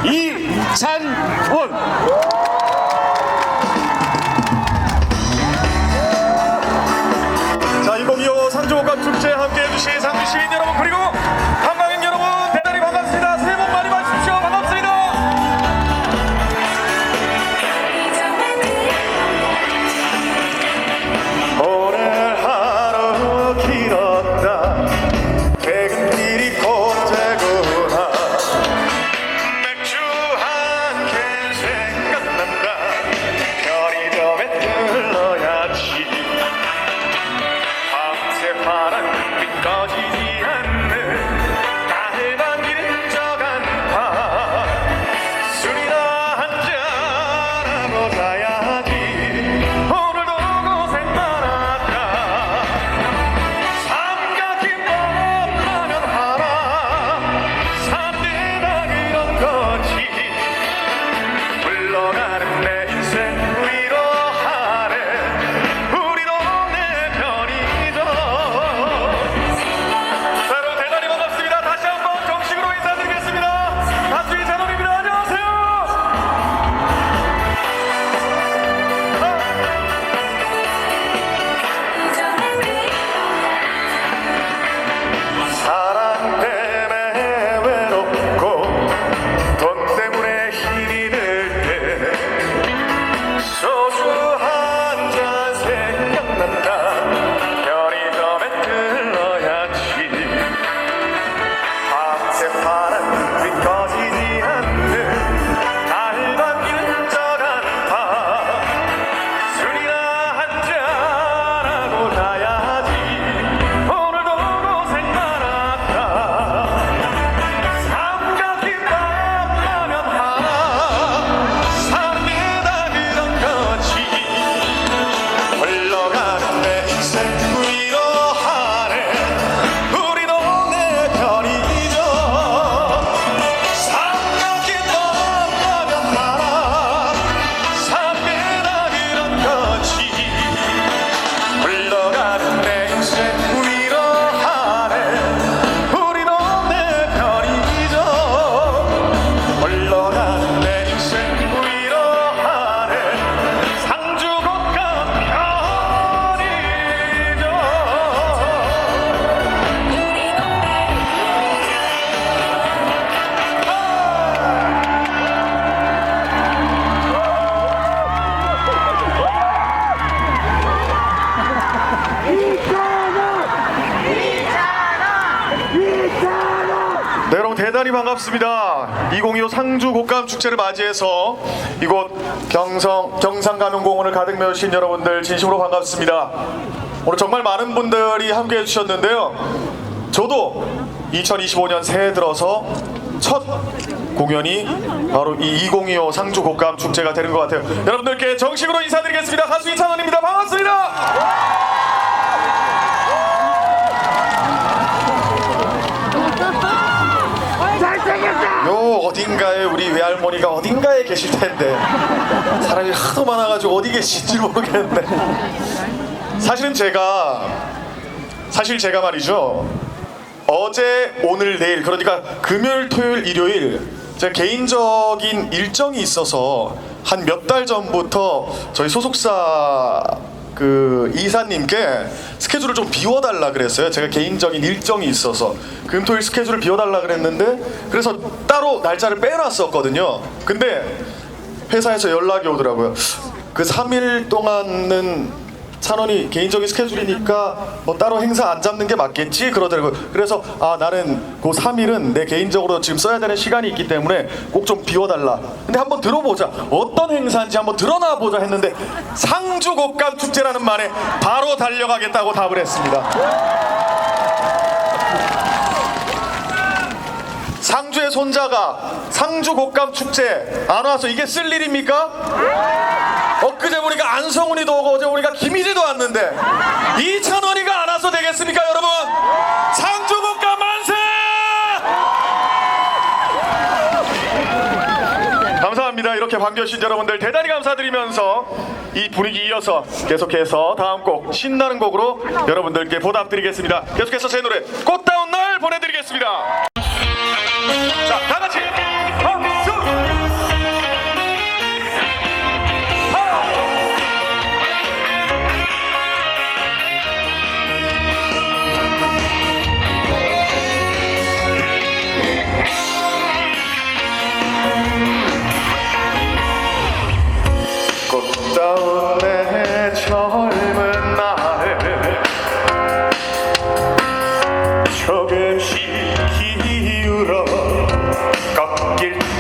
이찬원. 자, 2025 상주곡감축제 함께해 주신 상주 시민 여러분 그리고 관광객 여러분 대단히 반갑습니다. 새해 복 많이 받으십시오. 반갑습니다. 오늘 하루 길었다. 퇴근길이 곧 되구나. 맥주 한 캔 생각난다. 편의점에 들러야지. 밤새 파란 빛 꺼지지 않는 나를 반기는 저 간판. 술이나 한잔하고 자야지. 오늘도 고생 많았다. 삼각김밥 라면 하나 삽니다. 이런 거지. 흘러가는 내 인생 위로하래. 우리 동네 편의점. 자, 여러분 대단히 반갑습니다. 다시 한번 정식으로 인사드리겠습니다. 가수 이찬원입니다. 안녕하세요. 사랑 때문에 외롭고 돈 때문에 힘이 들 때 소주 한 잔 생각난다. 편의점에 들러야지. 밤새 파란 빛 꺼지지 않는 날 반기는 저 간판. 술이나 한잔하고 자야지. 오늘도 고생 많았다. 삼각김밥 라면 하나 삽니다. 그런 거지. 흘러가는 내 인생 위로하래. 우리 동네 편의점. 삼각김밥 라면 하나 삽니다. 그런 거지. 흘러가는 내 인생 위로하래. 우리 동네 편의점. 흘러가는 내 인생 위로하래. 상주곡감 편의점. 네, 여러분 대단히 반갑습니다. 2025 상주곡감축제를 맞이해서 이곳 경상가면공원을 가득 메우신 여러분들 진심으로 반갑습니다. 오늘 정말 많은 분들이 함께해 주셨는데요. 저도 2025년 새해 들어서 첫 공연이 바로 이 2025 상주곡감축제가 되는 것 같아요. 여러분들께 정식으로 인사드리겠습니다. 가수 이찬원입니다. 반갑습니다. 요 어딘가에 우리 외할머니가 어딘가에 계실 텐데 사람이 하도 많아가지고 어디 계신지 모르겠네. 사실 제가 말이죠, 어제 오늘 내일 그러니까 금요일 토요일 일요일 제 개인적인 일정이 있어서 한 몇 달 전부터 저희 소속사 그 이사님께 스케줄을 좀 비워달라 그랬어요. 제가 개인적인 일정이 있어서 금토일 스케줄을 비워달라 그랬는데 그래서 따로 날짜를 빼놨었거든요. 근데 회사에서 연락이 오더라고요. 그 3일 동안은 찬원이 개인적인 스케줄이니까 뭐 따로 행사 안 잡는 게 맞겠지 그러더라고요. 그래서 나는 그 3일은 내 개인적으로 지금 써야 되는 시간이 있기 때문에 꼭 좀 비워달라. 근데 한번 들어보자, 어떤 행사인지 한번 드러나 보자 했는데 상주곡감축제라는 말에 바로 달려가겠다고 답을 했습니다. 상주의 손자가 상주곡감축제 안 와서 이게 쓸 일입니까? 엊그제 보니까 안성훈이도 오고 어제 보니까 김희재도 왔는데 이찬원이가 안 와서 되겠습니까 여러분? 상주곡감 만세! 감사합니다. 이렇게 반겨주신 여러분들 대단히 감사드리면서 이 분위기 이어서 계속해서 다음 곡 신나는 곡으로 여러분들께 보답드리겠습니다. 계속해서 제 노래 꽃다운 날 보내드리겠습니다. 자, 다같이 박수!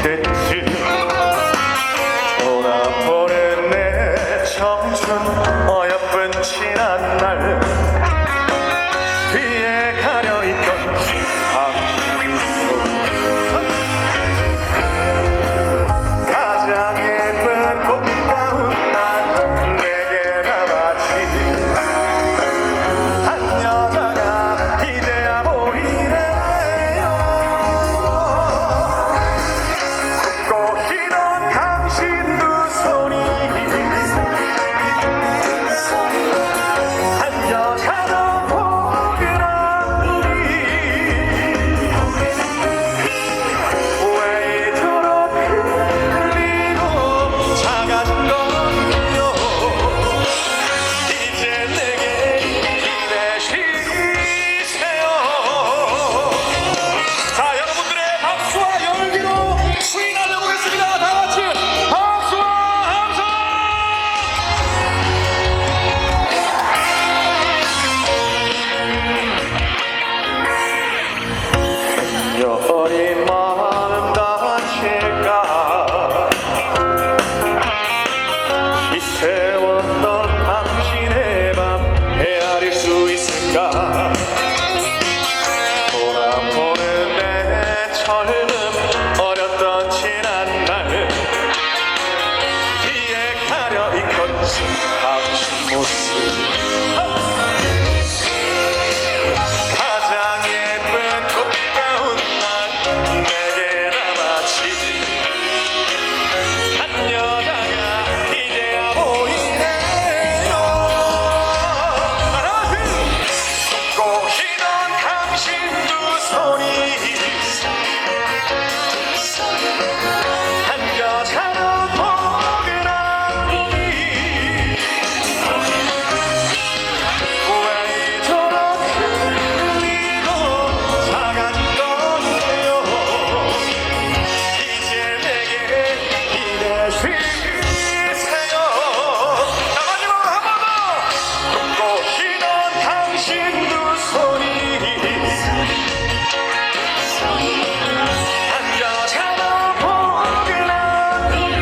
때쯤 돌아보는 내 청춘 어여쁜 지난 날 뒤에 가려있던 당신 가장 예쁜 꽃다운 날 내게 남았지 한 여자가 이제야 보이네요 꽃이던 당신 두 손이 한 여자도 포근한 우리 왜 이토록 흘리고 작아진 건요 이제 내게 기대시세요. 자, 여러분들의 박수와 열기로 수위 날려보겠습니다. 다 같이 박수와 함성. 어린 마음 다칠까 이 세웠던 당신의 맘 헤아릴 수 있을까 돌아보는 내 젊음 어렸던 지난 날 뒤에 가려있던 당신 모습 가장 예쁜 꽃다운 날 내게 남았지 한 여자가 이제야 보이네요. 꽃이던 당신 두 손이 한 여자로 포근한 우리 왜 이토록 흘리고 작아진 건데요 이제 내게 기대시세요. 자, 마지막으로 한 번 더 꽃이던 당신 두 손이 한 여자로 포근한 우리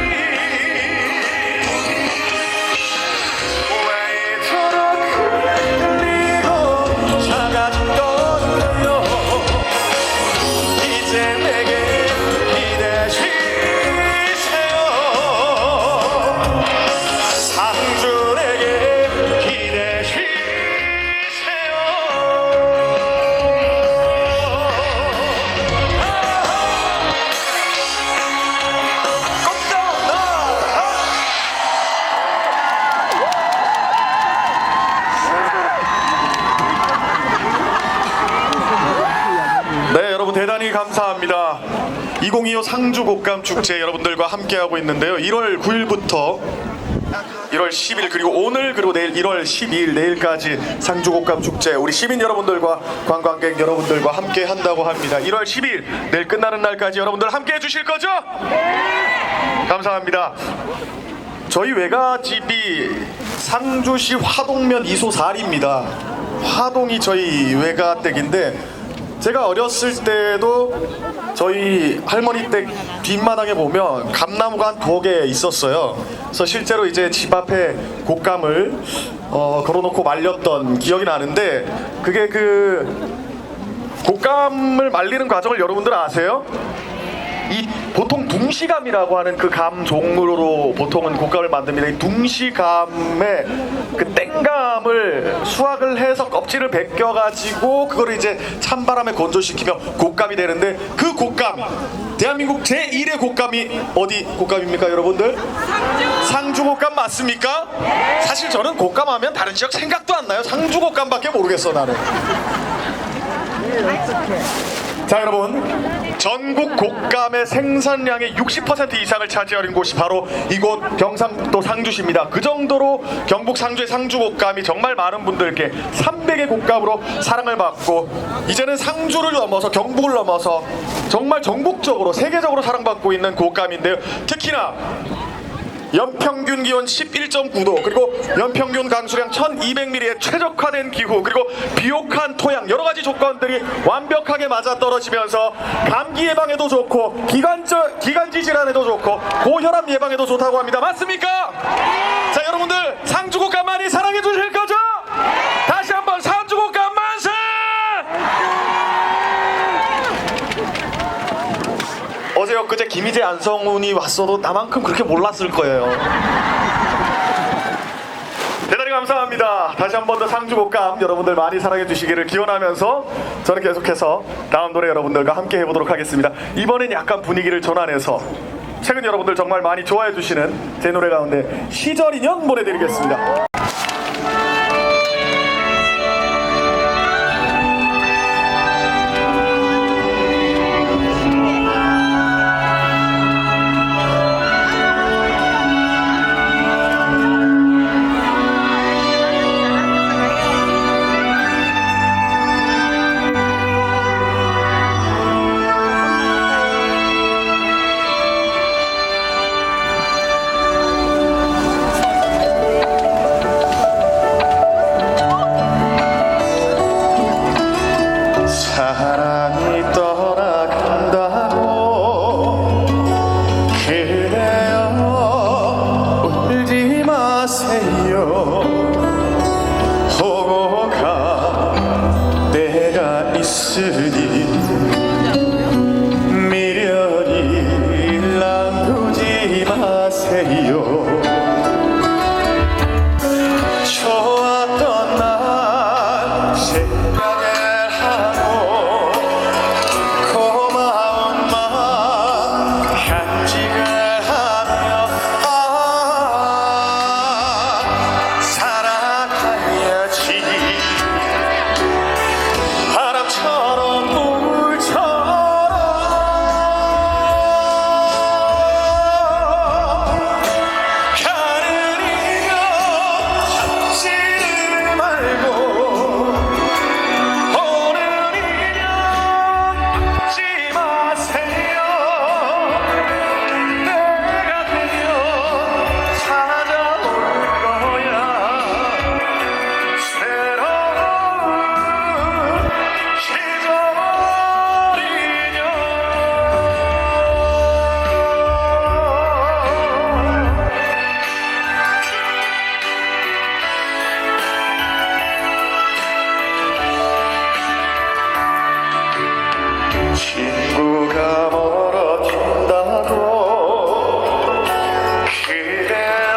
왜 이토록 흘리고 작아진 건데요 이제 내게 기대시세요. 상준에게 기대시세요. 꽃다운 날 네, 여러분 대단히 감사합니다. 2025 상주 곡감 축제 여러분들과 함께하고 있는데요. 1월 9일부터 1월 10일 그리고 오늘 그리고 내일 1월 12일 내일까지 상주 곡감 축제 우리 시민 여러분들과 관광객 여러분들과 함께 한다고 합니다. 1월 10일 내일 끝나는 날까지 여러분들 함께 해주실 거죠? 감사합니다. 저희 외가집이 상주시 화동면 이소사리입니다. 화동이 저희 외가댁인데 제가 어렸을 때도 저희 할머니 댁 뒷마당에 보면 감나무가 한 2개 있었어요. 그래서 실제로 이제 집 앞에 곶감을 걸어놓고 말렸던 기억이 나는데 그게 그 곶감을 말리는 과정을 여러분들 아세요? 이 보통 둥시감이라고 하는 그 감 종류로 보통은 곶감을 만듭니다. 이 둥시감의 그 땡감을 수확을 해서 껍질을 벗겨가지고 그거를 이제 찬바람에 건조시키면 곶감이 되는데 그 곶감 대한민국 제1의 곶감이 어디 곶감입니까 여러분들? 상주 곶감 맞습니까? 사실 저는 곶감 하면 다른 지역 생각도 안 나요. 상주 곶감밖에 모르겠어 나는. 자 여러분, 전국 곶감의 생산량의 60% 이상을 차지하는 곳이 바로 이곳 경상북도 상주시입니다. 그 정도로 경북 상주의 상주 곶감이 정말 많은 분들께 300의 곶감으로 사랑을 받고 이제는 상주를 넘어서 경북을 넘어서 정말 전국적으로 세계적으로 사랑받고 있는 곶감인데요. 특히나 연평균 기온 11.9도, 그리고 연평균 강수량 1200mm의 최적화된 기후, 그리고 비옥한 토양, 여러 가지 조건들이 완벽하게 맞아떨어지면서 감기 예방에도 좋고 기관지 질환에도 좋고 고혈압 예방에도 좋다고 합니다. 맞습니까? 자, 여러분들 상주곡감 많이 사랑해 주실 거죠? 다시 한번 상주곡감 만세! 어제 엊그제 김희재 안성훈이 왔어도 나만큼 그렇게 몰랐을 거예요. 대단히 감사합니다. 다시 한 번 더 상주곡감 여러분들 많이 사랑해 주시기를 기원하면서 저는 계속해서 다음 노래 여러분들과 함께 해보도록 하겠습니다. 이번엔 약간 분위기를 전환해서 최근 여러분들 정말 많이 좋아해 주시는 제 노래 가운데 시절 인연 보내드리겠습니다. 사랑이 떠나간다고 그래요 울지 마세요. 오고 가 때가 있으니 미련이 남두지 마세요. 좋았던 날 생각을 하고 고마운 마음 간직을 하며 살아가야지. 바람처럼 물처럼 가르리며 참지 말고 오늘 인연 잊지 마세요. 내가 되어 찾아올 거야. 새로운 시절 인연. 친구가 멀어진다고 그래요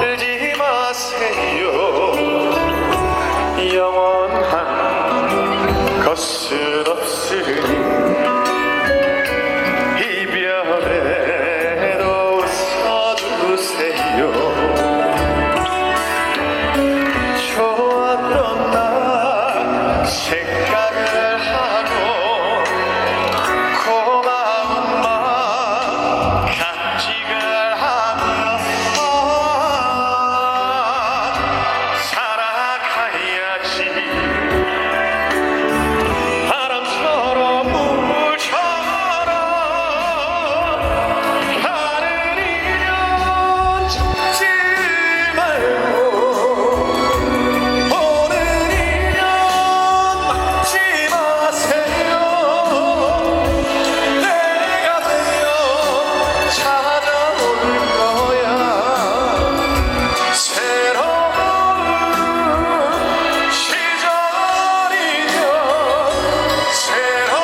울지 마세요. 영원한 것은 없으니 이별에도 웃어주세요. 좋았던 날 생각을 하고 고마운 마음 간직을 하며 살아가야지. 바람처럼 물처럼 가르리려 참지 말고 오늘 인연 잊지 마세요. 내가 되어 찾아올 거야. 새로운 시절 인연. 새로운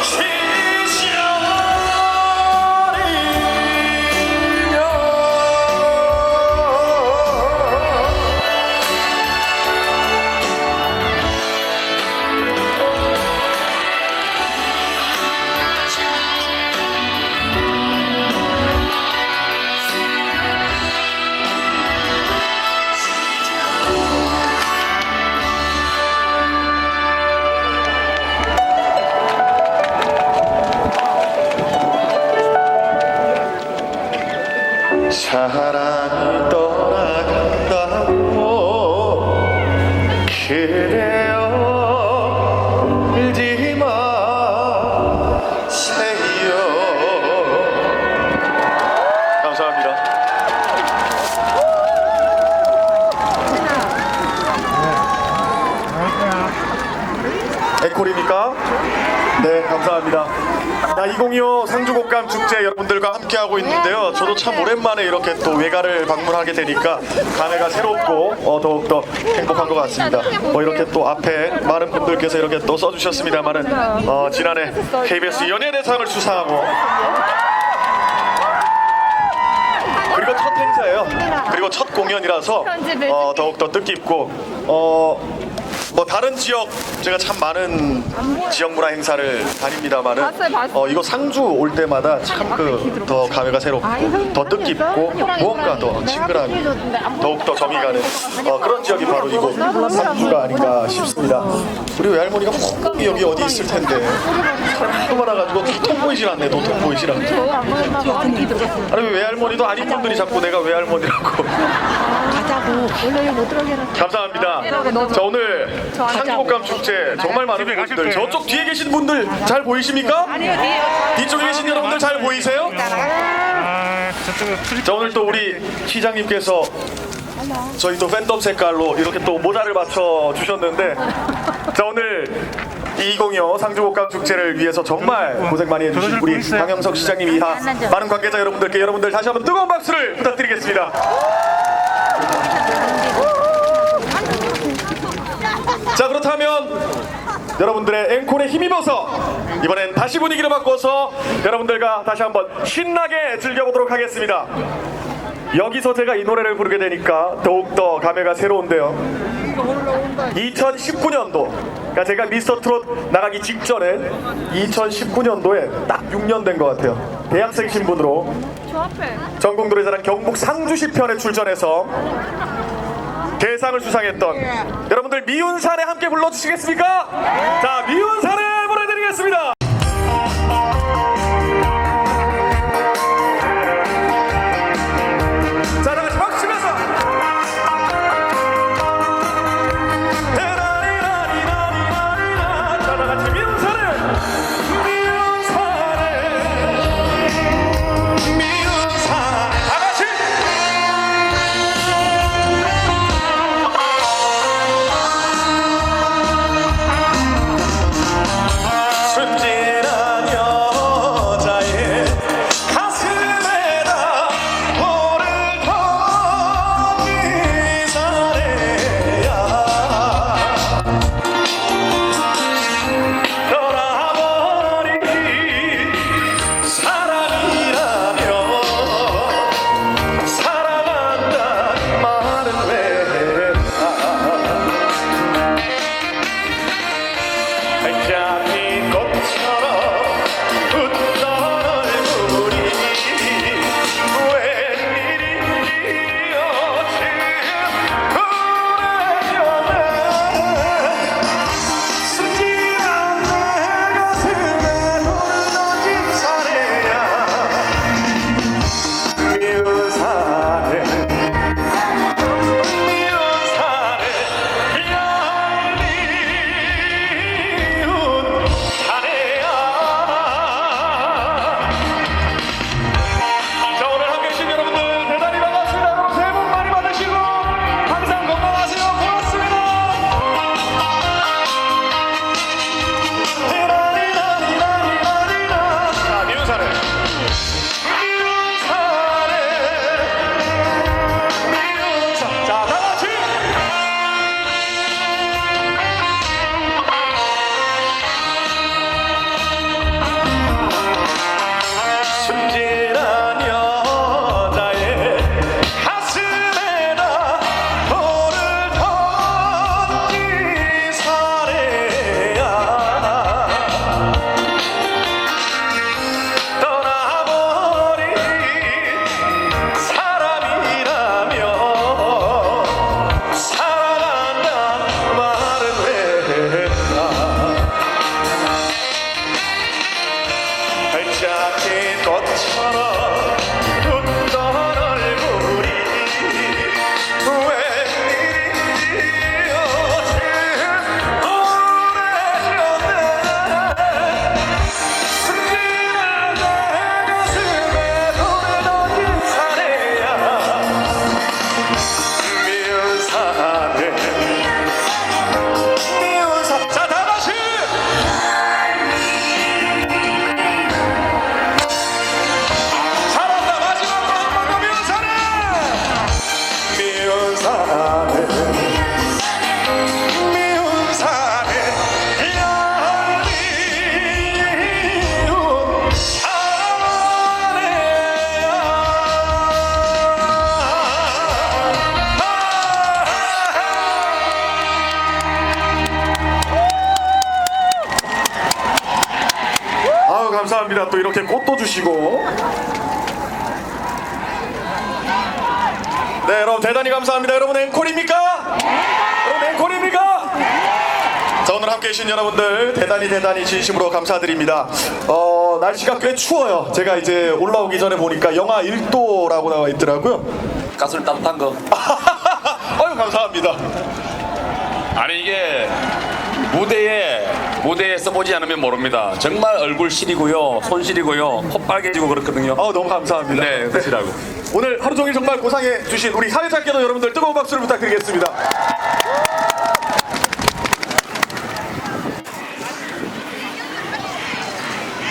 시절 사랑이 떠나간다고 그래요 울지 마 앵콜입니까? 네, 감사합니다. 자, 2025 상주곡감 축제 여러분들과 함께하고 있는데요. 저도 참 오랜만에 이렇게 또 외가를 방문하게 되니까 감회가 새롭고 더욱더 행복한 것 같습니다. 이렇게 또 앞에 많은 분들께서 이렇게 또 써주셨습니다만은 지난해 KBS 연예대상을 수상하고 그리고 첫 행사예요. 그리고 첫 공연이라서 더욱더 뜻깊고 다른 지역 제가 참 많은 지역 문화 행사를 다닙니다만은 이거 상주 올 때마다 참 더 감회가 새롭고 더 뜻깊고 무언가 더 친근함이 더욱더 점이 가는 그런 지역이 바로 이곳 상주가 아닌가 싶습니다. 우리 외할머니가 꼭 여기 어디 있을 텐데 사람도 많아가지고 도통 보이질 않네. 도통 보이질 않네. 아니 외할머니도 아닌 분들이 자꾸 내가 외할머니라고. 가자고. 원래 못 들어게. 감사합니다. 자 오늘 상주곡감 축제 정말 많은 분들 저쪽 뒤에 계신 분들 잘 보이십니까? 아니요, 뒤에요. 뒤쪽에 계신 여러분들 잘 보이세요? 자 오늘 또 우리 시장님께서 저희 또 팬덤 색깔로 이렇게 또 모자를 맞춰 주셨는데 자 오늘 2025 상주곡감 축제를 위해서 정말 고생 많이 해주신 우리 강영석 시장님 이하 많은 관계자 여러분들께 여러분들 다시 한번 뜨거운 박수를 부탁드리겠습니다. 자 그렇다면 여러분들의 앵콜에 힘입어서 이번엔 다시 분위기를 바꿔서 여러분들과 다시 한번 신나게 즐겨보도록 하겠습니다. 여기서 제가 이 노래를 부르게 되니까 더욱더 감회가 새로운데요. 2019년도 그러니까 제가 미스터트롯 나가기 직전에 2019년도에 딱 6년 된 것 같아요. 대학생 신분으로 전국노래자랑 경북 상주시 편에 출전해서 대상을 수상했던 여러분들 미운산에 함께 불러주시겠습니까? 자 미운산에 보내드리겠습니다. 자 다같이 박수 치면서 자 다같이 미운산에 다같이 순진한 여자의 가슴에다 돌을 던진 사례야 떠나버린 사랑이라며 사랑한다는 말은 왜 짧은 꽃처럼 웃던 얼굴이 웬일인지 요즘 우울해졌네. 순진한 내 가슴에 돌을 던진 사례야 미운산에 미운산에 미운 사례야. 자 오늘 함께 해주신 여러분들 대단히 반갑습니다. 여러분 새해 복 많이 받으시고 항상 건강하세요. 고맙습니다. 자 미운산에 미운산 자 다같이 순진한 여자의 가슴에다 돌을 던진 사례야 떠나버린 사람이라며 사랑한다는 말은 왜 했나. 짧은 꽃처럼 웃던 얼굴이 웬일인지 요즘 우울해졌네. 순진한 내 가슴에 돌을 던진 사례야 미운산에 미운산 자 다같이 감사합니다. 또 이렇게 꽃도 주시고. 네, 여러분 대단히 감사합니다. 여러분 앵콜입니까? 여러분 앵콜입니까? 자, 오늘 함께 해주신 여러분들 대단히 진심으로 감사드립니다. 날씨가 꽤 추워요. 제가 이제 올라오기 전에 보니까 영하 1도라고 나와 있더라고요. 가슴 따뜻한 거. 아유, 감사합니다. 아니 이게 무대에 써보지 않으면 모릅니다. 정말 얼굴 시리고요, 손 시리고요, 코 빨개지고 그렇거든요. 너무 감사합니다. 네, 그러시라고. 오늘 하루 종일 정말 고상해 주신 우리 사회자께도 여러분들 뜨거운 박수를 부탁드리겠습니다.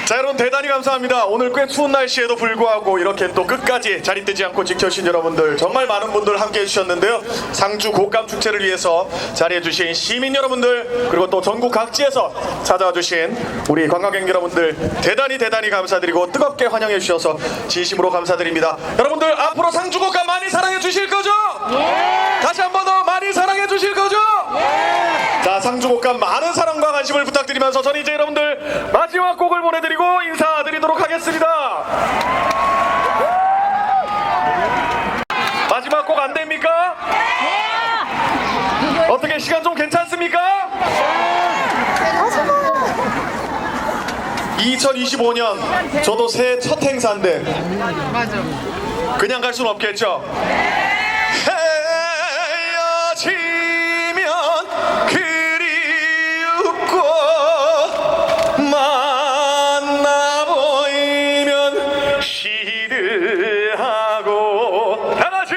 자, 여러분 대단히 감사합니다. 오늘 꽤 추운 날씨에도 불구하고 이렇게 또 끝까지 자리 뜨지 않고 지켜주신 여러분들, 정말 많은 분들 함께 해주셨는데요. 상주 곡감 축제를 위해서 자리해주신 시민 여러분들, 그리고 또 전국 각지에서 찾아와 주신 우리 관광객 여러분들 대단히 감사드리고 뜨겁게 환영해 주셔서 진심으로 감사드립니다. 여러분들 앞으로 상주 곡감 많이 사랑해 주실 거죠? 다시 한 번 더 많이 사랑해 주실 거죠? 자, 상주 곡감 많은 사랑과 관심을 부탁드리면서 저는 이제 여러분들 마지막 곡을 보내드리고 인사드리도록 하겠습니다. 마지막 곡 안 됩니까? 어떻게 시간 좀 괜찮습니까? 2025년 저도 새해 첫 행사인데 그냥 갈 수는 없겠죠? 헤어지면 그리웠고 만나보이면 시들하고 다같이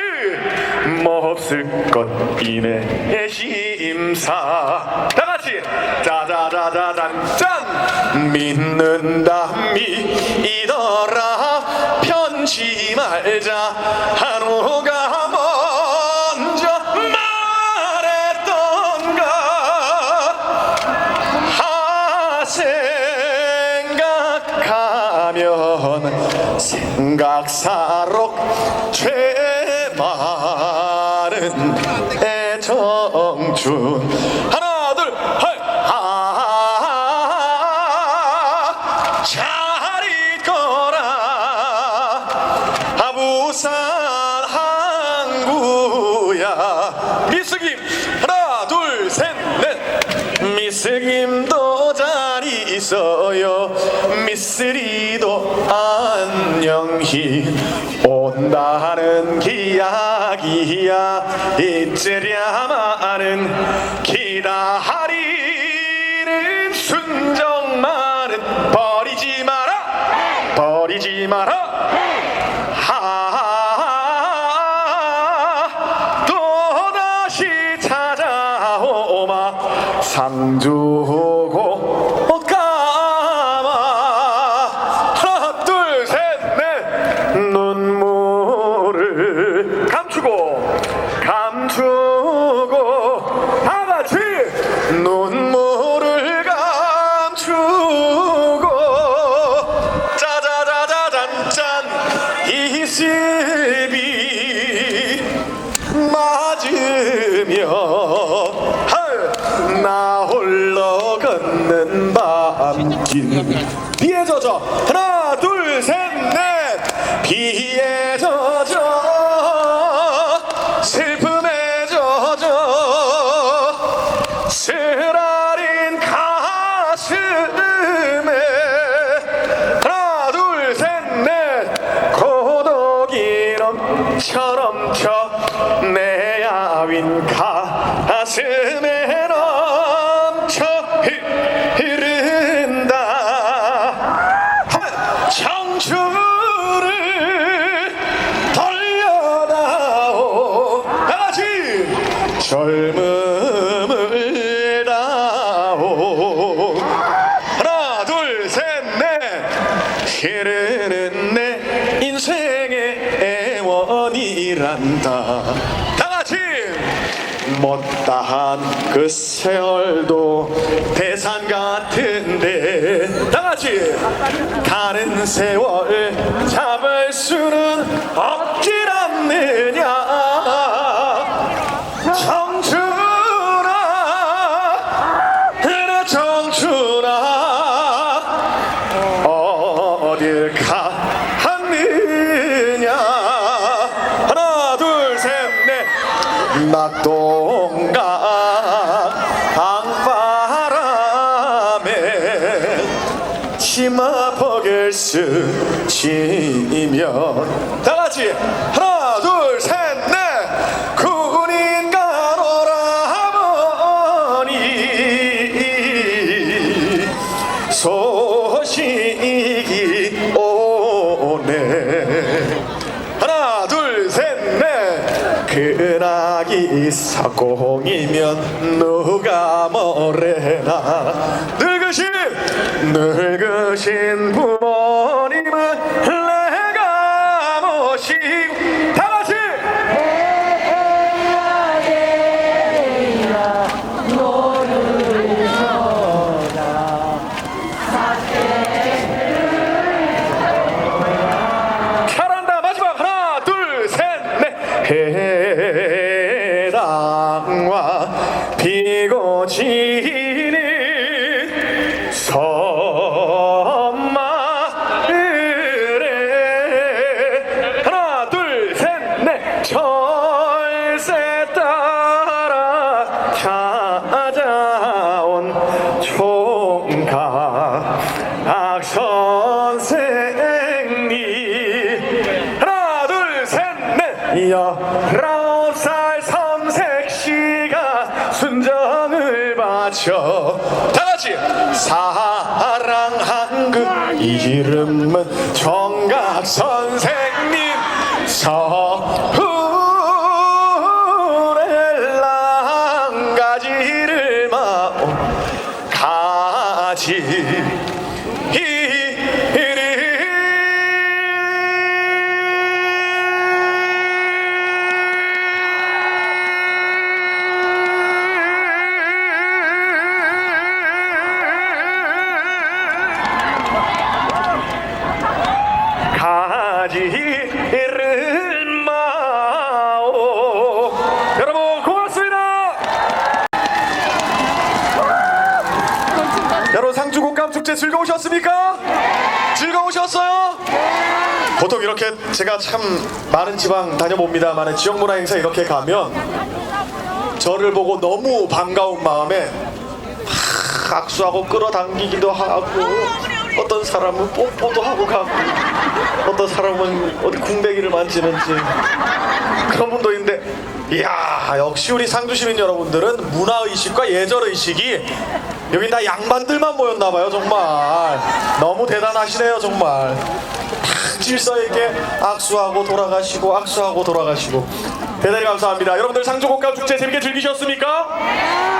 몹쓸 것 이내 심사 다같이 짜자자자잔 짠 믿는다 믿이더라 편지 말자 한우가 먼저 말했던가 생각하면 생각사록 죄많은 애정준 하나 둘 헐 잘 있거라 부산 항구야 미스김 하나 둘 셋 넷 미스김도 잘 있어요 미쓰리도 안녕히 온다는 기약이야 이쯤야마는 기다리는 순정만은 버리지 마라 또다시 찾아오마 상주고 까마 하나 둘 셋 넷 눈물을 감추고 다같이 눈물을 감추고 짜자자자잔짠 이슬비 맞으며 나 홀로 걷는 밤길 비에 젖어 하나 둘 셋 넷 비에 젖어 슬픔에 젖어 쓰라린 가슴에 하나 둘 셋 넷 고독이 넘처럼 내 야윈 가슴에 넘쳐 흐른다 청춘을 돌려다오 다같이 젊음을 다오 하나 둘 셋 넷 흐르는 내 인생의 애원이란다 다같이 못다한 그 세월도 대산 같은데 다같이 가는 세월 잡을 수는 없질 않느냐 청춘아 그래 청춘아 낙동강 강바람에 치마폭을 스치면 다같이 하나 둘 셋 넷 군인 가노라버니 소식이 오네 하나 둘 셋 넷 그나기 사공이면 누가 뭐래나 늙으신 부모님은 내가 모시고 다같이 잘한다. 마지막 하나 둘 셋 넷 해당과 비고 지는 섬마을에 하나 둘 셋 넷 철새 따라 찾아온 총각 선생님 하나 둘 셋 넷 19살 섬색시가 순정을 바쳐 다같이 사랑한 그 이름은 총각 선생님 서울의 랑가지를 마오 가지 가지를 마오 여러분 고맙습니다. 여러분 상주곡감축제 즐거우셨습니까? 즐거우셨어요? 보통 이렇게 제가 참 많은 지방 다녀봅니다만 지역문화 행사 이렇게 가면 저를 보고 너무 반가운 마음에 악수하고 끌어당기기도 하고 어떤 사람은 뽀뽀도 하고 가고 어떤 사람은 어디 궁뎅이를 만지는지 그런 분도 있는데 이야 역시 우리 상주 시민 여러분들은 문화의식과 예절의식이 여기 다 양반들만 모였나봐요. 정말 너무 대단하시네요. 정말 다 질서 있게 악수하고 돌아가시고 악수하고 돌아가시고 대단히 감사합니다. 여러분들 상주곡감축제 재밌게 즐기셨습니까?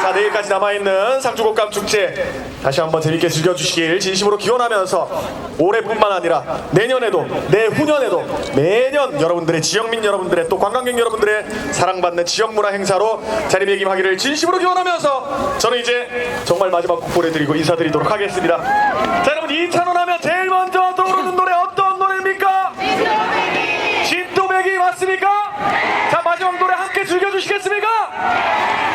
자 내일까지 남아있는 상주곡감축제 다시 한번 재밌게 즐겨주시길 진심으로 기원하면서 올해뿐만 아니라 내년에도 내후년에도 매년 여러분들의 지역민 여러분들의 또 관광객 여러분들의 사랑받는 지역문화 행사로 자리매김하기를 진심으로 기원하면서 저는 이제 정말 마지막 곡 보내드리고 인사드리도록 하겠습니다. 자 여러분 이찬원 하면 제일 먼저 떠오르는 노래 어떤 노래입니까? 진또배기 맞습니까? 자 마지막 노래 함께 즐겨주시겠습니까?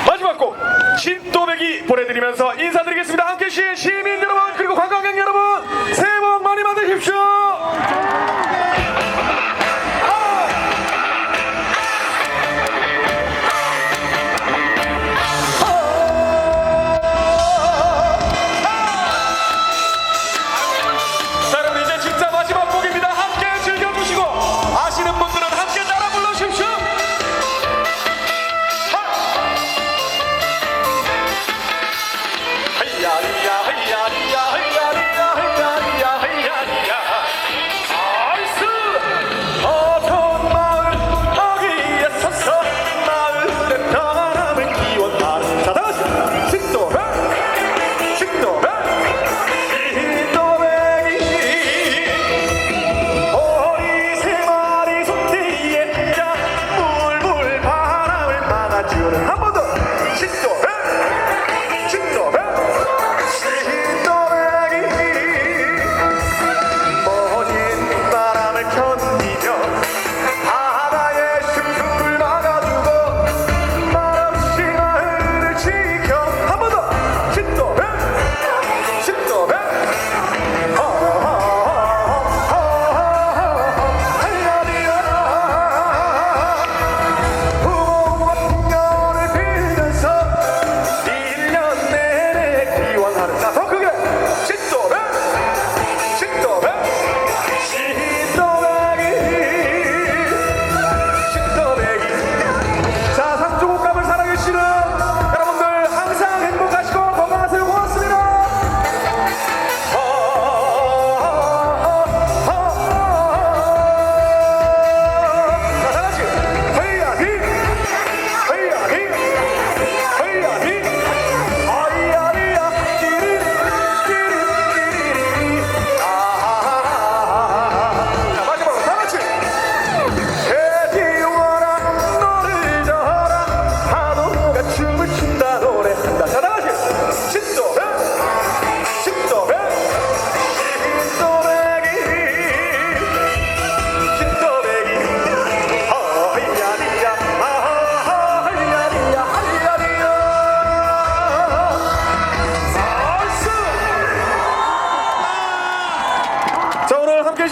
마지막 곡 진또배기 보내드리면서 인사드리겠습니다. 함께 주신 시민 여러분 그리고 관광객 여러분 새해 복 많이 받으십시오. 자 여러분 이제 진짜 마지막 곡입니다. 함께 즐겨주시고 아시는 분들은 함께 따라 불러주십시오. 하이야 하이야 하이야 하이야 하이야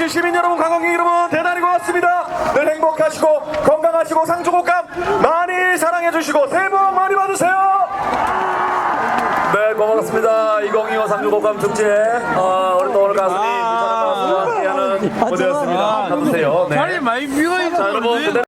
우리 시민 여러분, 관광객 여러분 대단히 고맙습니다. 늘 행복하시고 건강하시고 상주곡감 많이 사랑해 주시고 새해 복 많이 받으세요. 네, 고맙습니다. 2025 상주곡감 축제 우리 또 오늘 가수님 이찬원 가수와 함께하는 무대였습니다. 받으세요. 네. 많이 비어 있는 자, 여러분.